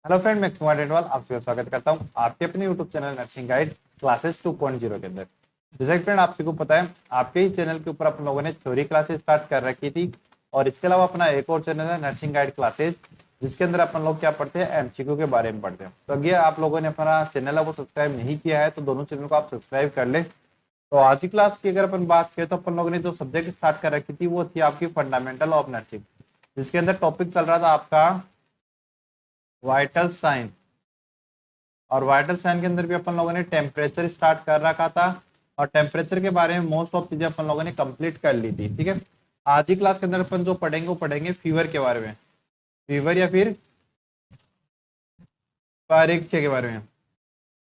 Hello friend, मैं कुमार डेडवाल आप सभी का स्वागत करता हूं आपके अपने YouTube channel nursing guide classes 2.0 के अंदर। जैसे कि फ्रेंड आप सभी को पता है, आपके ही चैनल के ऊपर अपन लोगों ने थ्योरी क्लासेस स्टार्ट कर रखी थी और इसके अलावा अपना एक और चैनल है नर्सिंग गाइड क्लासेस, जिसके अंदर अपन लोग क्या पढ़ते हैं, एमसीक्यू के बारे में पढ़ते हैं। तो अगर आप लोगों ने अपना चैनल है वो सब्सक्राइब नहीं किया है तो दोनों चैनल को आप सब्सक्राइब कर ले। तो आज की क्लास की अगर अपन बात करें तो अपन लोगों ने जो सब्जेक्ट स्टार्ट कर रखी थी वो थी आपकी फंडामेंटल ऑफ नर्सिंग, जिसके अंदर टॉपिक चल रहा था आपका वाइटल साइन। और वाइटल साइन के अंदर भी अपन लोगों ने टेम्परेचर स्टार्ट कर रखा था और टेम्परेचर के बारे में मोस्ट ऑफ चीजें अपन लोगों ने कंप्लीट कर ली थी। ठीक है, आज ही क्लास के अंदर अपन जो पढ़ेंगे वो पढ़ेंगे फीवर के बारे में, फीवर या फिर पायरेक्सिया के बारे में।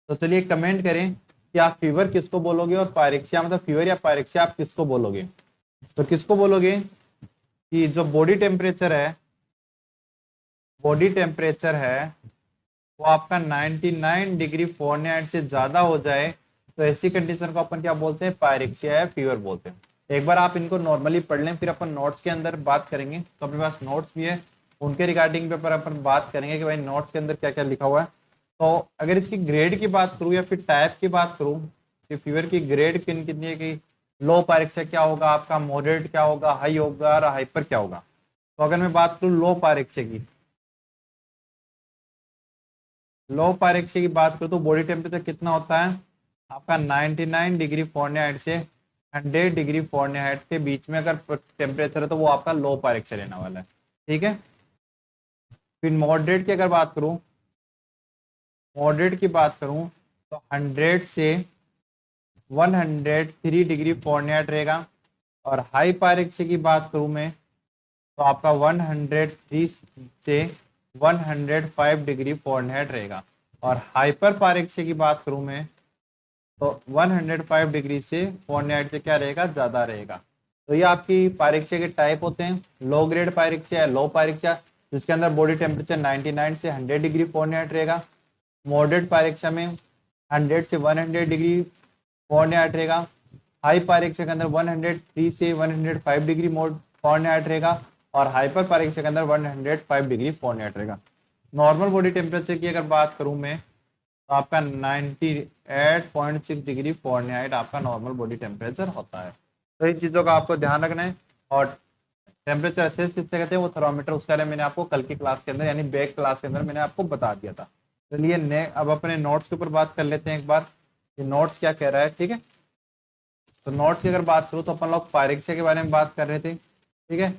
तो चलिए कमेंट करें कि आप फीवर किसको बोलोगे और पायरेक्सिया मतलब फीवर या पायरेक्सिया आप किसको बोलोगे। तो किसको बोलोगे कि जो बॉडी टेम्परेचर है वो आपका 99 डिग्री फ़ारेनहाइट से ज्यादा हो जाए तो ऐसी कंडीशन को अपन क्या बोलते हैं, पायरेक्सिया या फीवर बोलते हैं। एक बार आप इनको नॉर्मली पढ़ लें, फिर अपन नोट्स के अंदर बात करेंगे। तो अपने पास नोट्स भी है, उनके रिगार्डिंग पेपर अपन बात करेंगे कि भाई नोट्स के अंदर क्या क्या लिखा हुआ है। तो अगर इसकी ग्रेड की बात करूँ या फिर टाइप की बात करूँ कि फीवर की ग्रेड किन कितनी है, कि लो पायरेक्सिया क्या होगा आपका, मॉडरेट क्या होगा, हाई होगा और हाइपर क्या होगा। तो अगर मैं बात करूँ लो पायरेक्सिया की, लो पायरेक्सिया की बात करूँ तो बॉडी टेम्परेचर कितना होता है आपका 99 डिग्री फ़ारेनहाइट से 100 डिग्री फ़ारेनहाइट के बीच में अगर टेम्परेचर है तो वो आपका लो पायरेक्सिया लेने वाला है। ठीक है, फिर मॉडरेट की अगर बात करूँ, मॉडरेट की बात करूँ तो 100 से 103 डिग्री फ़ारेनहाइट रहेगा। और हाई पायरेक्सिया की बात करूँ मैं तो आपका 103 से 105 डिग्री फ़ारेनहाइट रहेगा। और हाइपर पायरेक्सिया की बात करूँ मैं तो 105 डिग्री से फ़ारेनहाइट से क्या रहेगा, ज्यादा रहेगा। तो ये आपकी पायरेक्सिया के टाइप होते हैं। लो ग्रेड पायरेक्सिया है लो पायरेक्सिया, जिसके अंदर बॉडी टेम्परेचर 99 से 100 डिग्री फ़ारेनहाइट रहेगा। मॉडरेट पायरेक्सिया में 100 से 100 डिग्री फ़ारेनहाइट रहेगा। हाई पायरेक्सिया के अंदर 103 से 105 डिग्री फ़ारेनहाइट रहेगा। और हाइपर पायरेक्सिया के अंदर 105 डिग्री फ़ारेनहाइट रहेगा। नॉर्मल बॉडी टेम्परेचर की अगर बात करूं मैं तो आपका 98.6 डिग्री फ़ारेनहाइट आपका नॉर्मल बॉडी टेम्परेचर होता है। तो इन चीज़ों का आपको ध्यान रखना है। और टेम्परेचर अच्छे से किससे कहते हैं, वो थर्मामीटर, उसके बारे में मैंने आपको कल की क्लास के अंदर यानी बैक क्लास के अंदर मैंने आपको बता दिया था। चलिए ने अब अपने नोट्स के ऊपर बात कर लेते हैं एक बार, ये नोट्स क्या कह रहा है। ठीक है, तो नोट्स की अगर बात करूँ तो अपन लोग पायरेक्सिया के बारे में बात कर रहे थे। ठीक है,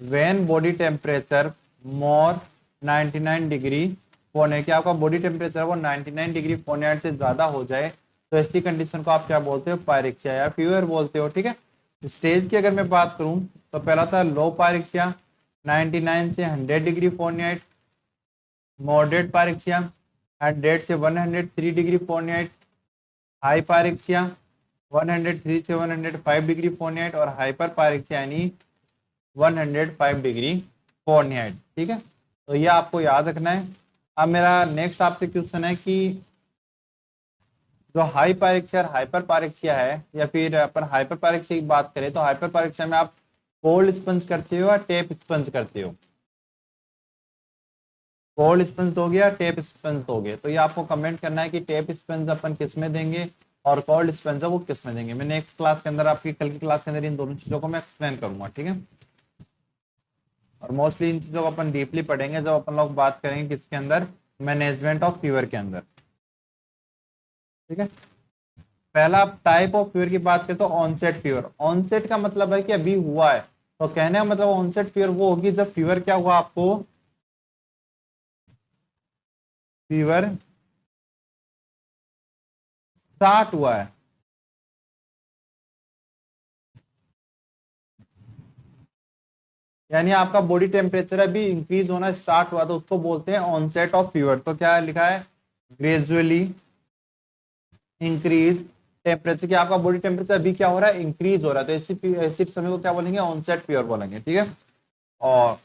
when body temperature more 99 degree Fahrenheit, कि आपका बॉडी टेम्परेचर वो 99 डिग्री फ़ारेनहाइट से ज्यादा हो जाए तो ऐसी कंडीशन को आप क्या बोलते हो, पायरेक्सिया या फीवर बोलते हो। ठीक है, स्टेज की अगर मैं बात करूं तो पहला था लो पायरेक्सिया 99 से 100 डिग्री फ़ारेनहाइट। मॉडरेट पायरेक्सिया 100 से 103 डिग्री फ़ारेनहाइट। हाई पायरेक्सिया 103 से 105 डिग्री फ़ारेनहाइट। और हाइपर पायरेक्सिया यानी 105 डिग्री फ़ारेनहाइट। ठीक है, तो ये आपको याद रखना है। अब मेरा नेक्स्ट आपसे क्वेश्चन है कि जो हाई पायरेक्सिया और हाइपर पायरेक्सिया है, या फिर अपन हाइपर पायरेक्सिया की बात करें तो हाइपर पायरेक्सिया में आप कोल्ड स्पंज करते हो या टेप स्पंज करते हो, कोल्ड स्पंज दोगे या टेप स्पंज दोगे। तो ये आपको कमेंट करना है कि टेप स्पंज अपन किस में देंगे और कोल्ड स्पंज है वो किस में देंगे। मैं नेक्स्ट क्लास के अंदर, आपकी कल की क्लास के अंदर इन दोनों चीजों को मैं एक्सप्लेन करूंगा। ठीक है, और मोस्टली इन चीजों को अपन डीपली पढ़ेंगे जब अपन लोग बात करेंगे किसके अंदर, मैनेजमेंट ऑफ फीवर के अंदर। ठीक है, पहला टाइप ऑफ फीवर की बात करें तो ऑनसेट फीवर। ऑनसेट का मतलब है कि अभी हुआ है, तो कहने का मतलब ऑनसेट फीवर वो होगी जब फीवर क्या हुआ आपको, फीवर स्टार्ट हुआ है। यानी आपका बॉडी टेम्परेचर अभी इंक्रीज होना स्टार्ट हुआ तो उसको बोलते हैं ऑनसेट ऑफ फीवर। तो क्या लिखा है, ग्रेजुअली इंक्रीज टेम्परेचर, कि आपका बॉडी टेम्परेचर अभी क्या हो रहा है, इंक्रीज हो रहा है। तो ऐसी समय को क्या बोलेंगे, ऑनसेट फीवर बोलेंगे। ठीक है, और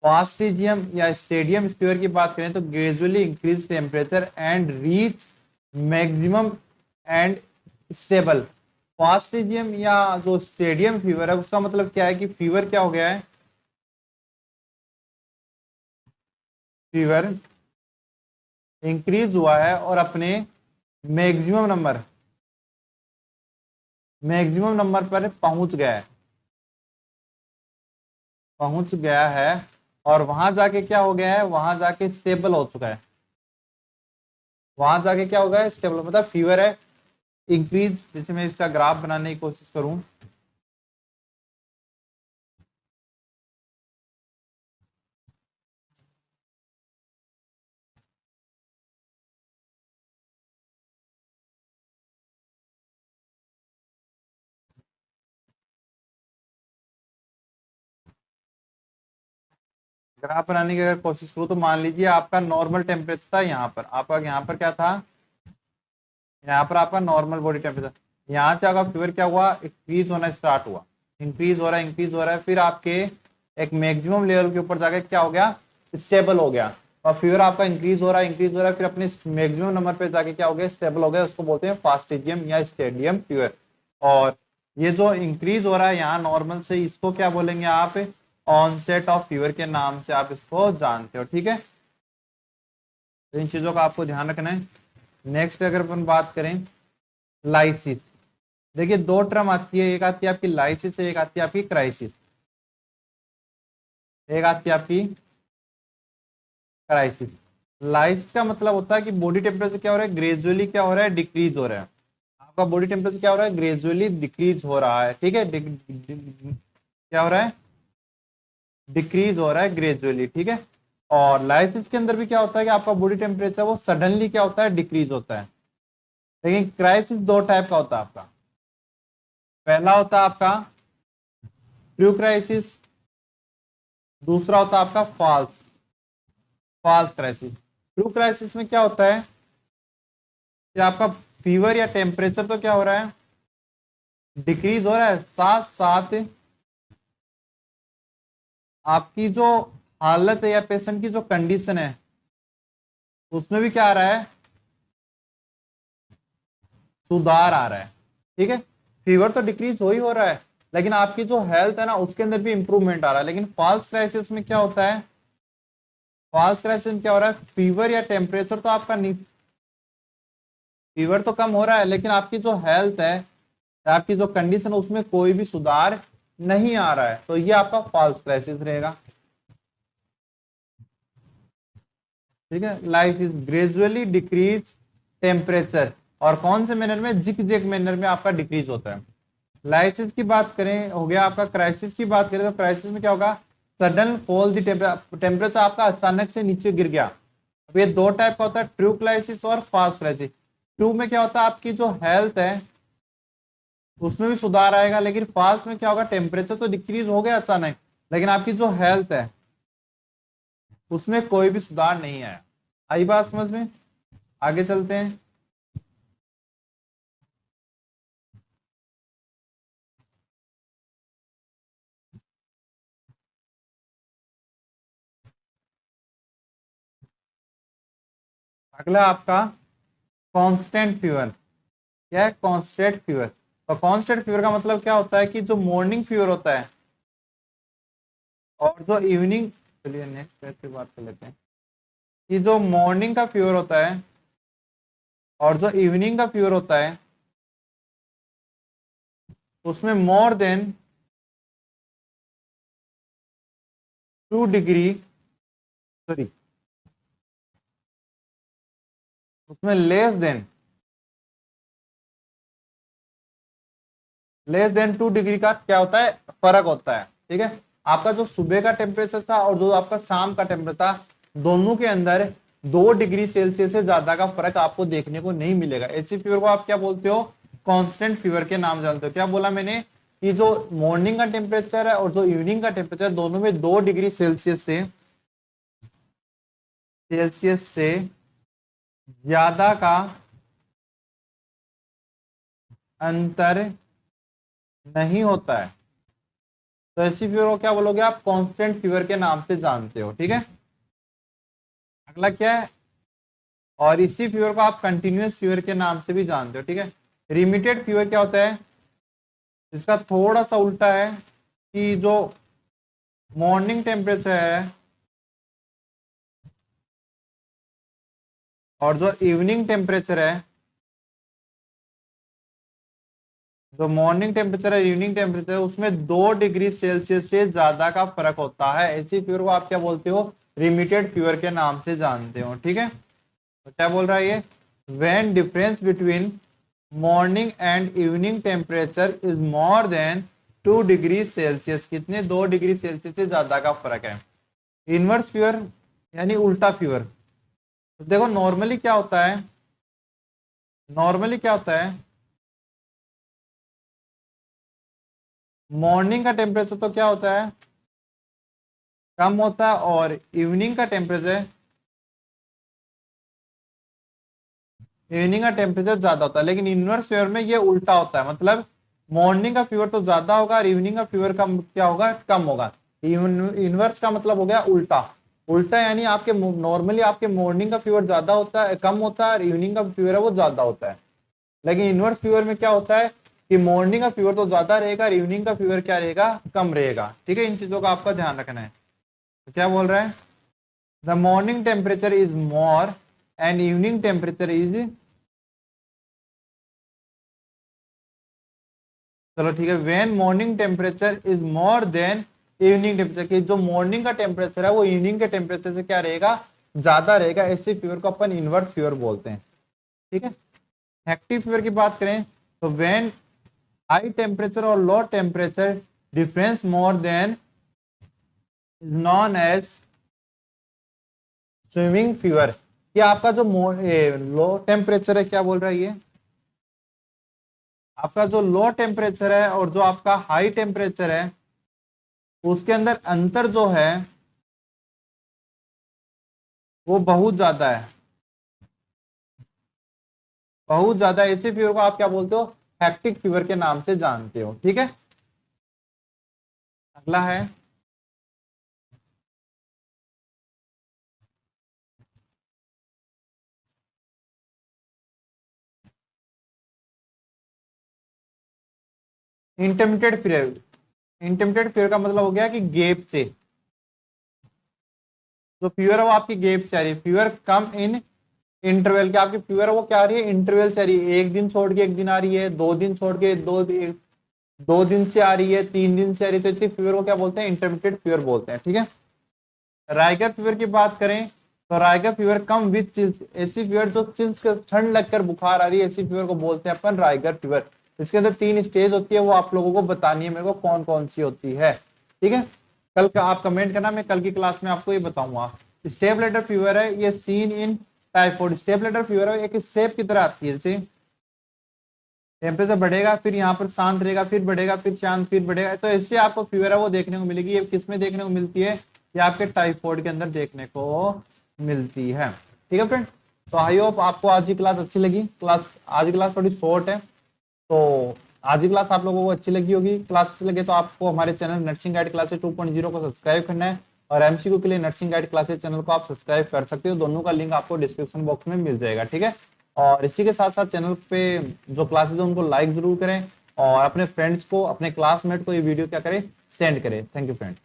फास्टिजियम या स्टेडियम फीवर की बात करें तो gradually increase temperature and reach maximum and stable. Fastigium या जो स्टेडियम फीवर है उसका मतलब क्या है कि फीवर क्या हो गया है, फीवर इंक्रीज हुआ है और अपने मैक्सिमम नंबर पर पहुंच गया है और वहां जाके क्या हो गया है, वहां जाके स्टेबल हो चुका है। वहां जाके क्या हो गया है, स्टेबल, मतलब फीवर है इंक्रीज। जैसे मैं इसका ग्राफ बनाने की कोशिश करूं, ग्राफ बनाने की अगर कोशिश करूं तो मान लीजिए आपका नॉर्मल टेम्परेचर था यहाँ पर, आपका यहाँ पर क्या था, यहाँ पर आपका नॉर्मल बॉडी टेम्परेचर। यहाँ से आपका फीवर क्या हुआ, इंक्रीज होना स्टार्ट हुआ, इंक्रीज हो रहा है, फिर आपके एक मैक्सिमम लेवल के ऊपर जाके क्या हो गया, स्टेबल हो गया। और फीवर आपका इंक्रीज हो रहा है, फिर अपने मैक्सिमम नंबर पे जाके क्या हो गया, स्टेबल हो गया। उसको बोलते हैं फास्टिजियम या स्टेडियम फीवर। और ये जो इंक्रीज हो रहा है यहाँ नॉर्मल से, इसको क्या बोलेंगे आप, ऑनसेट ऑफ फीवर के नाम से आप इसको जानते हो, ठीक है। तो इन चीजों का आपको ध्यान रखना है। नेक्स्ट अगर अपन बात करें लाइसिस, देखिए दो टर्म आती है, एक आती है आपकी लाइसिस, एक आती है आपकी क्राइसिस। एक आती है आपकी क्राइसिस। लाइसिस का मतलब होता है कि बॉडी टेम्परेचर क्या हो रहा है, ग्रेजुअली क्या हो रहा है, डिक्रीज हो रहा है। आपका बॉडी टेम्परेचर क्या हो रहा है, ग्रेजुअली डिक्रीज हो रहा है, ठीक है। क्या हो रहा है, डिक्रीज हो रहा है ग्रेजुअली, ठीक है। और लाइसिस के अंदर भी क्या होता है कि आपका बॉडी टेम्परेचर वो सडनली क्या होता है, डिक्रीज होता है। लेकिन क्राइसिस दो टाइप का होता है आपका। पहला होता है आपका ट्रू क्राइसिस, दूसरा होता है आपका false false crisis. True crisis में क्या होता है कि आपका फीवर या टेम्परेचर तो क्या हो रहा है, डिक्रीज हो रहा है, साथ साथ आपकी जो हालत है या पेशेंट की जो कंडीशन है उसमें भी क्या आ रहा है, सुधार आ रहा है, ठीक है। फीवर तो डिक्रीज हो ही हो रहा है, लेकिन आपकी जो हेल्थ है ना उसके अंदर भी इंप्रूवमेंट आ रहा है। लेकिन फॉल्स क्राइसिस में क्या होता है, फॉल्स क्राइसिस में क्या हो रहा है, फीवर या टेम्परेचर तो आपका नहीं, फीवर तो कम हो रहा है, लेकिन आपकी जो हेल्थ है, आपकी जो कंडीशन है उसमें कोई भी सुधार नहीं आ रहा है, तो ये आपका फॉल्स क्राइसिस रहेगा, ठीक है। लाइस इज ग्रेजुअली डिक्रीज टेम्परेचर, और कौन से मैनर में, जिक जिक मैनर में आपका डिक्रीज होता है। लाइसिस की बात करें, हो गया आपका। क्राइसिस की बात करें तो क्राइसिस में क्या होगा, सडन फॉल द टेम्परेचर, आपका अचानक से नीचे गिर गया। अब ये दो टाइप का होता है, ट्रू क्राइसिस और फॉल्स क्राइसिस। ट्रू में क्या होता है, आपकी जो हेल्थ है उसमें भी सुधार आएगा, लेकिन फॉल्स में क्या होगा, टेम्परेचर तो डिक्रीज हो गया अचानक, लेकिन आपकी जो हेल्थ है उसमें कोई भी सुधार नहीं आया। आई बात समझ में, आगे चलते हैं। अगला आपका कांस्टेंट फीवर। क्या है, कांस्टेंट फीवर। तो कांस्टेंट फीवर का मतलब क्या होता है कि जो मॉर्निंग फीवर होता है और जो इवनिंग, चलिए नेक्स्ट पे बात कर लेते हैं, कि जो मॉर्निंग का फीवर होता है और जो इवनिंग का फीवर होता है उसमें मोर देन 2 डिग्री, सॉरी, उसमें लेस देन 2 डिग्री का क्या होता है, फर्क होता है, ठीक है। आपका जो सुबह का टेम्परेचर था और जो आपका शाम का टेम्परेचर था, दोनों के अंदर 2 डिग्री सेल्सियस से ज्यादा का फर्क आपको देखने को नहीं मिलेगा। ऐसी फीवर को आप क्या बोलते हो, कांस्टेंट फीवर के नाम जानते हो। क्या बोला मैंने, कि जो मॉर्निंग का टेम्परेचर है और जो इवनिंग का टेम्परेचर, दोनों में 2 डिग्री सेल्सियस से ज्यादा का अंतर नहीं होता है, तो ऐसी फीवर को क्या बोलोगे आप, कांस्टेंट फीवर के नाम से जानते हो, ठीक है। अगला क्या है, और इसी फीवर को आप कंटिन्यूअस फीवर के नाम से भी जानते हो, ठीक है। रिमिटेड फीवर क्या होता है, इसका थोड़ा सा उल्टा है, कि जो मॉर्निंग टेम्परेचर है और जो इवनिंग टेम्परेचर है, जो मॉर्निंग टेम्परेचर है इवनिंग टेम्परेचर है, उसमें 2 डिग्री सेल्सियस से ज्यादा का फर्क होता है। ऐसी फीवर को आप क्या बोलते हो, रिमिटेड फीवर के नाम से जानते हो। ठीक है, तो क्या बोल रहा है ये, when difference between morning and evening temperature is more than 2 degree Celsius, कितने 2 डिग्री सेल्सियस से ज्यादा का फर्क है। इनवर्स फीवर यानी उल्टा फीवर। तो देखो नॉर्मली क्या होता है, नॉर्मली क्या होता है, मॉर्निंग का टेम्परेचर तो क्या होता है, कम होता है, और इवनिंग का टेम्परेचर, इवनिंग का टेम्परेचर ज्यादा होता है। लेकिन इनवर्स फीवर में ये उल्टा होता है, मतलब मॉर्निंग का फीवर तो ज्यादा होगा और इवनिंग का फीवर कम क्या होगा, कम होगा। इनवर्स का मतलब हो गया उल्टा। उल्टा यानी आपके नॉर्मली आपके मॉर्निंग का फीवर ज्यादा होता है, कम होता है, और इवनिंग का फीवर है वो ज्यादा होता है। लेकिन इनवर्स फीवर में क्या होता है कि मॉर्निंग का फीवर तो ज्यादा रहेगा और इवनिंग का फीवर क्या रहेगा, कम रहेगा। ठीक है, इन चीजों का आपका ध्यान रखना है। तो क्या बोल रहा है, the morning temperature is more and evening temperature is, चलो ठीक है, when morning temperature is more than evening temperature, की जो मॉर्निंग का टेम्परेचर है वो इवनिंग के टेम्परेचर से क्या रहेगा, ज्यादा रहेगा। ऐसे फीवर को अपन इनवर्स फीवर बोलते हैं। ठीक है, हेक्टिक फीवर की बात करें तो व्हेन हाई टेम्परेचर और low temperature difference more than is known as swimming fever. ये आपका जो लो टेम्परेचर है, क्या बोल रहा है ये, आपका जो लो टेम्परेचर है और जो आपका हाई टेम्परेचर है उसके अंदर अंतर जो है वो बहुत ज्यादा है, बहुत ज्यादा। ऐसे फीवर को आप क्या बोलते हो, हेक्टिक फीवर के नाम से जानते हो। ठीक है, अगला है इंटरमीडिएट फीवर। इंटरमीडिएट फीवर का मतलब हो गया कि गैप से, जो फीवर है वो आपकी गैप से आ रही है। फीवर कम इन इंटरवल, क्या आपकी फीवर है वो क्या आ रही है, इंटरवल से आ रही है। एक दिन छोड़ के एक दिन आ रही है, 2 दिन छोड़ के 2 दिन से आ रही है, 3 दिन से आ रही है। तो इतनी फीवर को क्या बोलते हैं, इंटरमीडिएट फीवर बोलते हैं। ठीक है, राइगर फीवर की बात करें तो rigor fever come with chills, ऐसी फीवर जो चिल्स का ठंड लगकर बुखार आ रही है, ऐसी फीवर को बोलते हैं अपन राइगर फीवर। इसके अंदर 3 स्टेज होती है, वो आप लोगों को बतानी है मेरे को कौन कौन सी होती है। ठीक है, कल का आप कमेंट करना, मैं कल की क्लास में आपको ये बताऊंगा। स्टेप लेटर फीवर है ये seen in typhoid. Step ladder fever है एक स्टेप की तरह आती है, जैसे टेम्परेचर बढ़ेगा फिर यहाँ पर शांत रहेगा, फिर बढ़ेगा फिर शांत फिर बढ़ेगा। तो इससे आपको फीवर है वो देखने को मिलेगी। ये किस में देखने को मिलती है, ये आपके टाइफॉइड के अंदर देखने को मिलती है। ठीक है फ्रेंड, तो आई होप आपको आज की क्लास अच्छी लगी। आज की क्लास थोड़ी शॉर्ट है, तो आज की क्लास आप लोगों को अच्छी लगी होगी। क्लास अच्छी लगे तो आपको हमारे चैनल नर्सिंग गाइड क्लासेस 2.0 को सब्सक्राइब करना है, और एमसीक्यू के लिए नर्सिंग गाइड क्लासेस चैनल को आप सब्सक्राइब कर सकते हो। दोनों का लिंक आपको डिस्क्रिप्शन बॉक्स में मिल जाएगा। ठीक है, और इसी के साथ साथ चैनल पे जो क्लासेस है उनको लाइक जरूर करें, और अपने फ्रेंड्स को, अपने क्लासमेट को ये वीडियो क्या करें, सेंड करें। Thank you friend.